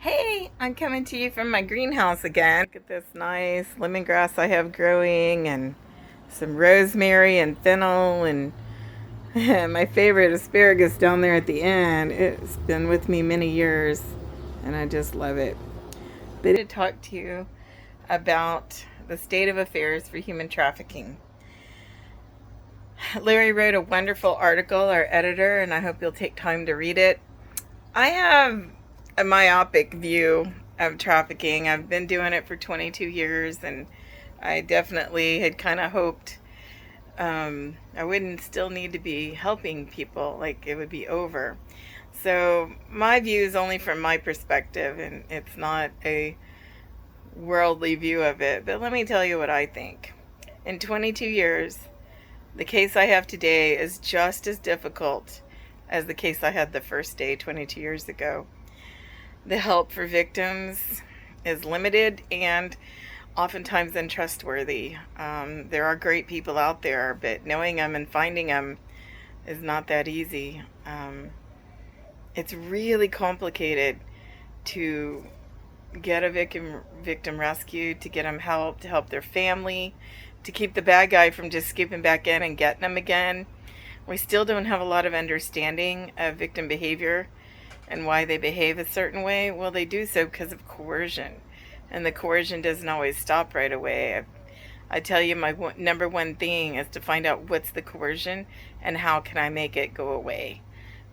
Hey, I'm coming to you from my greenhouse again. Look at this nice lemongrass I have growing and some rosemary and fennel and my favorite asparagus down there at the end. It's been with me many years and I just love it. But to talk to you about the state of affairs for human trafficking. Larry wrote a wonderful article, our editor, and I hope you'll take time to read it. I have a myopic view of trafficking. I've been doing it for 22 years, and I definitely had kind of hoped I wouldn't still need to be helping people, like it would be over. So my view is only from my perspective, and it's not a worldly view of it. But let me tell you what I think. In 22 years, the case I have today is just as difficult as the case I had the first day 22 years ago. The help for victims is limited and oftentimes untrustworthy. There are great people out there, but knowing them and finding them is not that easy. It's really complicated to get a victim rescued, to get them help, to help their family, to keep the bad guy from just scooping back in and getting them again. We still don't have a lot of understanding of victim behavior and why they behave a certain way. Well, they do so because of coercion, and the coercion doesn't always stop right away. I tell you, my number one thing is to find out what's the coercion and how can I make it go away.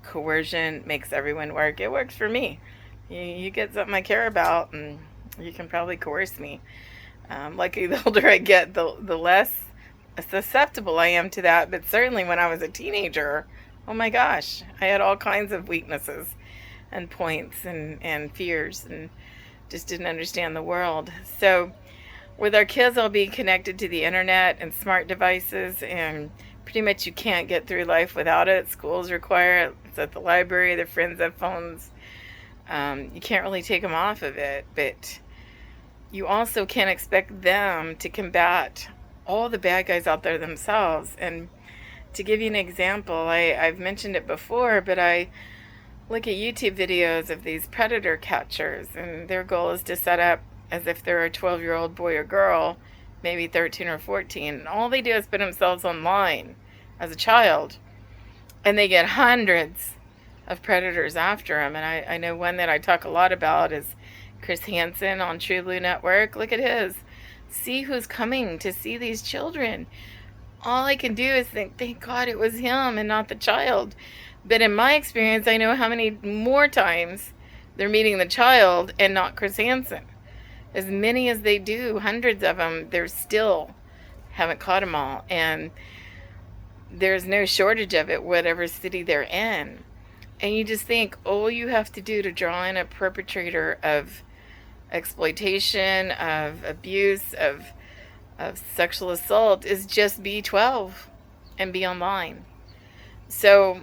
Coercion makes everyone work. It works for me. You get something I care about, and you can probably coerce me. Luckily, the older I get, the less susceptible I am to that. But certainly when I was a teenager, oh my gosh, I had all kinds of weaknesses and points and fears and just didn't understand the world. So with our kids, I'll be connected to the internet and smart devices, and pretty much you can't get through life without it. Schools require it. It's at the library. Their friends have phones. You can't really take them off of it, but you also can't expect them to combat all the bad guys out there themselves. And to give you an example, I've mentioned it before, but I look at YouTube videos of these predator catchers, and their goal is to set up as if they're a 12-year-old boy or girl, maybe 13 or 14. And all they do is put themselves online as a child, and they get hundreds of predators after them. And I know one that I talk a lot about is Chris Hansen on True Blue Network. Look at his. See who's coming to see these children. All I can do is think, thank God it was him and not the child. But in my experience, I know how many more times they're meeting the child and not Chris Hansen. As many as they do, hundreds of them, they're still haven't caught them all. And there's no shortage of it, whatever city they're in. And you just think, all you have to do to draw in a perpetrator of exploitation, of abuse, of sexual assault is just be 12 and be online. So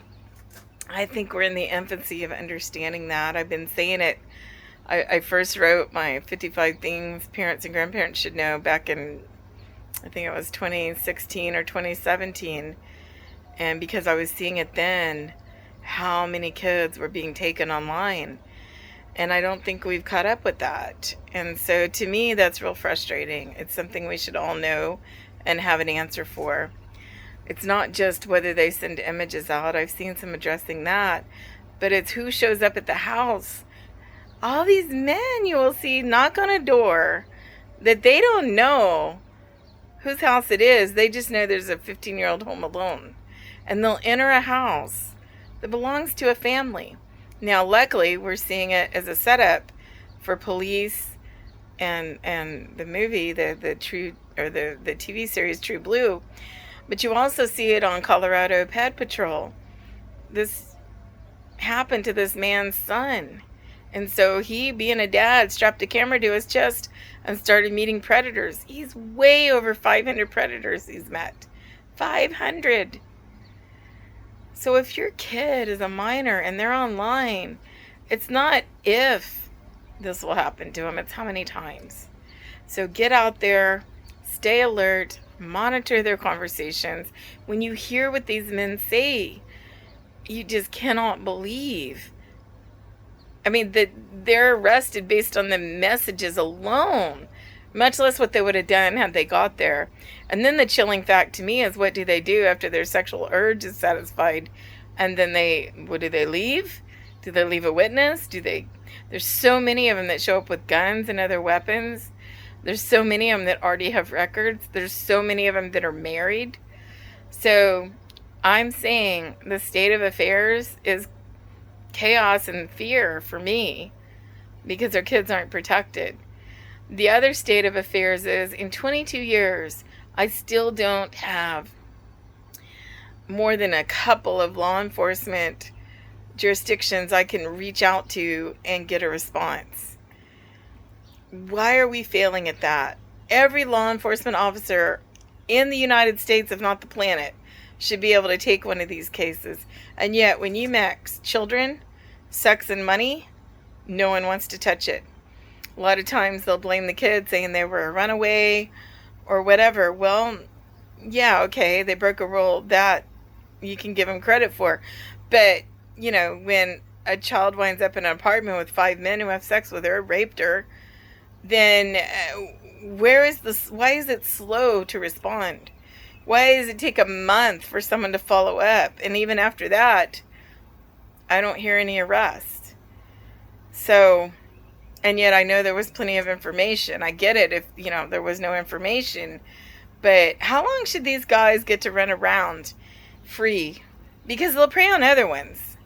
I think we're in the infancy of understanding that. I've been saying it. I first wrote my 55 things parents and grandparents should know back in, I think it was 2016 or 2017. And because I was seeing it then, how many kids were being taken online. And I don't think we've caught up with that. And so to me, that's real frustrating. It's something we should all know and have an answer for. It's not just whether they send images out. I've seen some addressing that. But it's who shows up at the house. All these men you will see knock on a door that they don't know whose house it is. They just know there's a 15-year-old home alone. And they'll enter a house that belongs to a family. Now, luckily, we're seeing it as a setup for police and the movie, the TV series True Blue. But you also see it on Colorado Pet Patrol. This happened to this man's son. And so he, being a dad, strapped a camera to his chest and started meeting predators. He's way over 500 predators he's met. 500. So if your kid is a minor and they're online, it's not if this will happen to them, it's how many times. So get out there, stay alert, monitor their conversations. When you hear what these men say, you just cannot believe. I mean, they're arrested based on the messages alone, much less what they would have done had they got there. And then the chilling fact to me is, what do they do after their sexual urge is satisfied? And then what do they leave? Do they leave a witness? There's so many of them that show up with guns and other weapons. There's so many of them that already have records. There's so many of them that are married. So I'm saying the state of affairs is chaos and fear for me, because their kids aren't protected. The other state of affairs is, in 22 years, I still don't have more than a couple of law enforcement jurisdictions I can reach out to and get a response. Why are we failing at that? Every law enforcement officer in the United States, if not the planet, should be able to take one of these cases. And yet, when you mix children, sex, and money, no one wants to touch it. A lot of times they'll blame the kids, saying they were a runaway or whatever. Well, yeah, okay, they broke a rule that you can give them credit for. But, when a child winds up in an apartment with 5 men who have sex with her, raped her, then why is it slow to respond? Why does it take a month for someone to follow up? And even after that, I don't hear any arrest. So, and yet I know there was plenty of information. I get it if, there was no information. But how long should these guys get to run around free? Because they'll prey on other ones.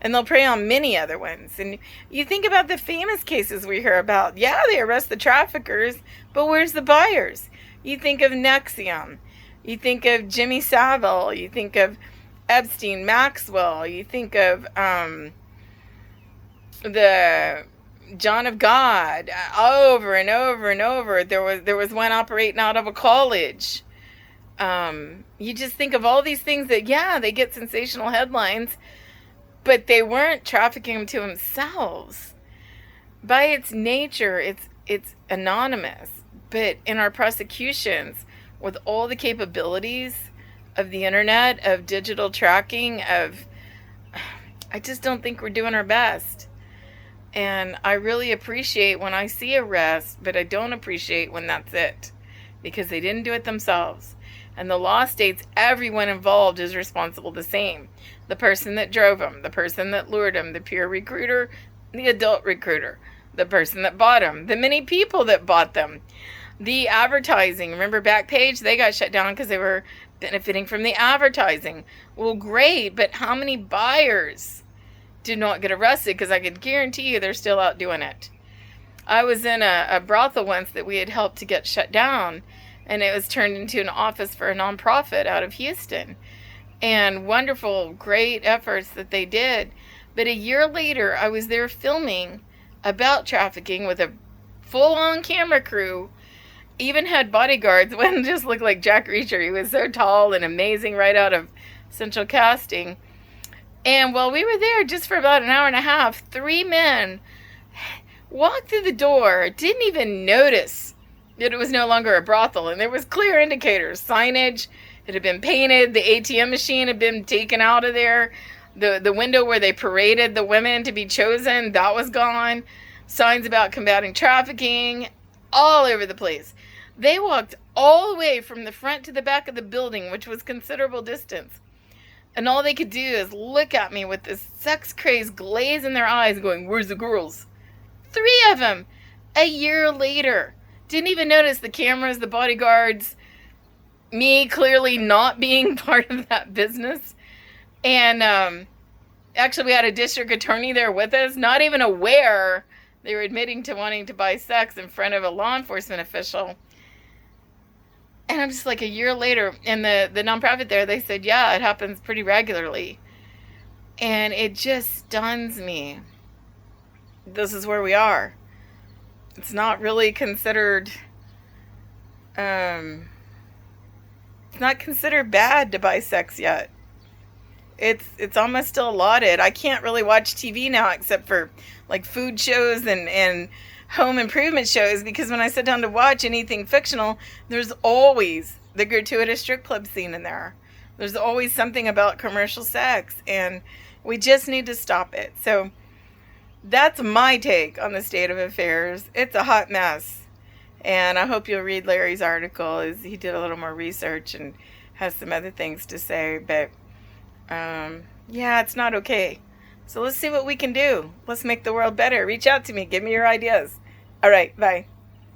And they'll prey on many other ones. And you think about the famous cases we hear about. Yeah, they arrest the traffickers, but where's the buyers? You think of Nexium. You think of Jimmy Savile. You think of Epstein, Maxwell. You think of the John of God. Over and over and over. There was one operating out of a college. You just think of all these things that, yeah, they get sensational headlines, but they weren't trafficking them to themselves. By its nature, it's anonymous. But in our prosecutions, with all the capabilities of the internet, of digital tracking, I just don't think we're doing our best. And I really appreciate when I see arrests, but I don't appreciate when that's it, because they didn't do it themselves. And the law states everyone involved is responsible the same. The person that drove them, the person that lured them, the peer recruiter, the adult recruiter, the person that bought them, the many people that bought them, the advertising. Remember Backpage? They got shut down because they were benefiting from the advertising. Well, great, but how many buyers did not get arrested? Because I could guarantee you they're still out doing it. I was in a brothel once that we had helped to get shut down, and it was turned into an office for a nonprofit out of Houston. And wonderful, great efforts that they did. But a year later, I was there filming about trafficking with a full-on camera crew. Even had bodyguards. One just looked like Jack Reacher. He was so tall and amazing, right out of Central Casting. And while we were there just for about an hour and a half, 3 men walked through the door, didn't even notice that it was no longer a brothel. And there was clear indicators, signage. It had been painted. The ATM machine had been taken out of there. The window where they paraded the women to be chosen, that was gone. Signs about combating trafficking, all over the place. They walked all the way from the front to the back of the building, which was considerable distance. And all they could do is look at me with this sex-crazed glaze in their eyes going, "Where's the girls?" 3 of them, a year later. Didn't even notice the cameras, the bodyguards, me clearly not being part of that business. And actually we had a district attorney there with us, not even aware they were admitting to wanting to buy sex in front of a law enforcement official. And I'm just like, a year later, and the nonprofit there, they said, yeah, it happens pretty regularly. And it just stuns me. This is where we are. It's not really considered, it's not considered bad to buy sex yet. It's almost still allotted. I can't really watch TV now except for like food shows and home improvement shows, because when I sit down to watch anything fictional, there's always the gratuitous strip club scene in there. There's always something about commercial sex, and we just need to stop it. So That's my take on the state of affairs. It's a hot mess. And I hope you'll read Larry's article, as he did a little more research and has some other things to say. But yeah, it's not okay. So let's see what we can do. Let's make the world better. Reach out to me. Give me your ideas. All right. Bye.